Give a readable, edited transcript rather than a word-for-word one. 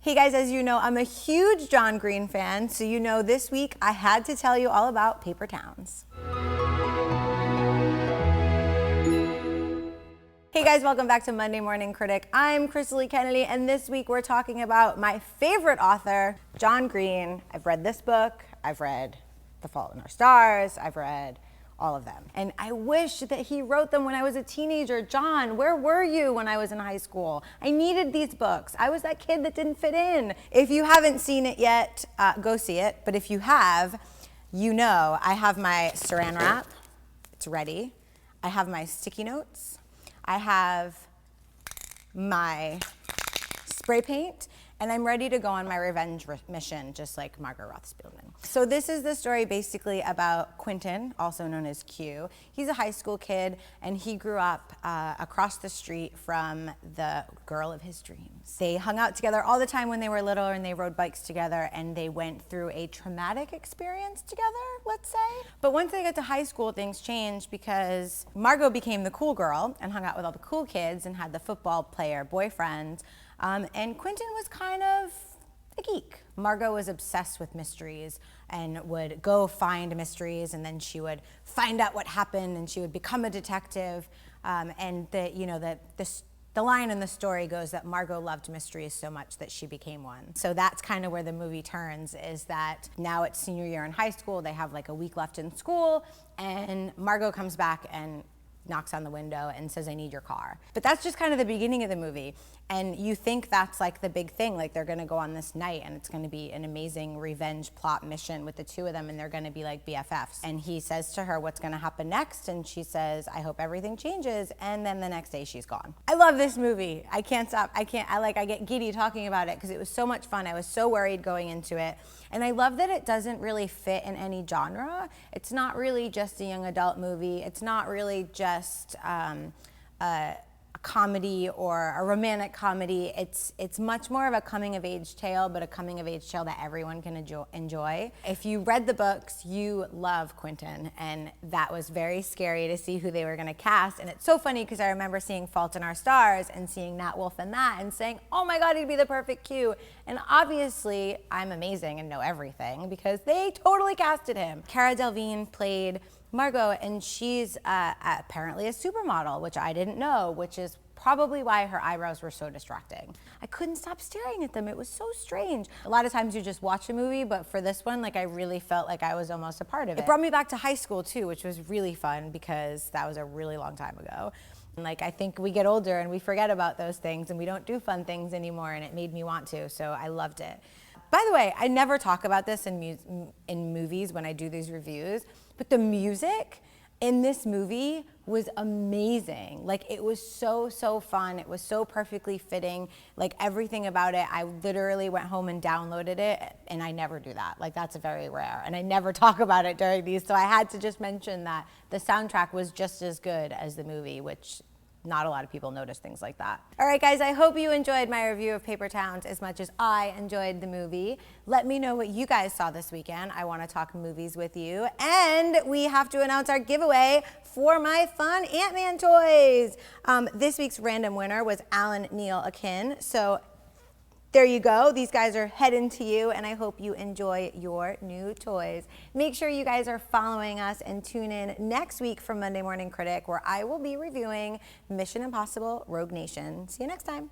Hey guys, as you know, I'm a huge John Green fan, so you know this week I had to tell you all about Paper Towns. Hey guys, welcome back to Monday Morning Critic. I'm Krisily Kennedy, and this week we're talking about my favorite author, John Green. I've read this book, I've read The Fault in Our Stars, I've read all of them. And I wish that he wrote them when I was a teenager. John, where were you when I was in high school? I needed these books. I was that kid that didn't fit in. If you haven't seen it yet, go see it. But if you have, you know I have my saran wrap. It's ready. I have my sticky notes. I have my spray paint, and I'm ready to go on my revenge mission, just like Margot Roth Spielman. So this is the story basically about Quentin, also known as Q. He's a high school kid, and he grew up across the street from the girl of his dreams. They hung out together all the time when they were little, and they rode bikes together, and they went through a traumatic experience together, let's say. But once they got to high school, things changed because Margot became the cool girl and hung out with all the cool kids and had the football player boyfriend. And Quentin was kind of a geek. Margot was obsessed with mysteries and would go find mysteries, and then she would find out what happened, and she would become a detective. And the line in the story goes that Margot loved mysteries so much that she became one. So that's kind of where the movie turns, is that now it's senior year in high school, they have like a week left in school, and Margot comes back and knocks on the window and says, "I need your car." But that's just kind of the beginning of the movie. And you think that's like the big thing, like they're gonna go on this night and it's gonna be an amazing revenge plot mission with the two of them, and they're gonna be like BFFs. And he says to her, "What's gonna happen next?" And she says, "I hope everything changes." And then the next day she's gone. I love this movie. I can't stop. I get giddy talking about it because it was so much fun. I was so worried going into it. And I love that it doesn't really fit in any genre. It's not really just a young adult movie. It's not really just a comedy or a romantic comedy. It's much more of a coming of age tale, but a coming of age tale that everyone can enjoy. If you read the books, you love Quentin, and that was very scary to see who they were gonna cast. And it's so funny because I remember seeing Fault in Our Stars and seeing Nat Wolff in that and saying, "Oh my God, he'd be the perfect Q." And obviously I'm amazing and know everything because they totally casted him. Cara Delevingne played Margot, and she's apparently a supermodel, which I didn't know, which is probably why her eyebrows were so distracting. I couldn't stop staring at them. It was so strange. A lot of times you just watch a movie, but for this one, like I really felt like I was almost a part of it. It brought me back to high school too, which was really fun because that was a really long time ago. And like I think we get older and we forget about those things and we don't do fun things anymore, and it made me want to, so I loved it. By the way, I never talk about this in movies when I do these reviews, but the music in this movie was amazing. Like it was so fun. It was so perfectly fitting. Like everything about it, I literally went home and downloaded it, and I never do that. Like that's very rare, and I never talk about it during these, so I had to just mention that the soundtrack was just as good as the movie, which not a lot of people notice things like that. All right, guys, I hope you enjoyed my review of Paper Towns as much as I enjoyed the movie. Let me know what you guys saw this weekend. I want to talk movies with you. And we have to announce our giveaway for my fun Ant-Man toys. This week's random winner was Alan Neil Akin. So there you go. These guys are heading to you, and I hope you enjoy your new toys. Make sure you guys are following us and tune in next week for Monday Morning Critic, where I will be reviewing Mission Impossible: Rogue Nation. See you next time.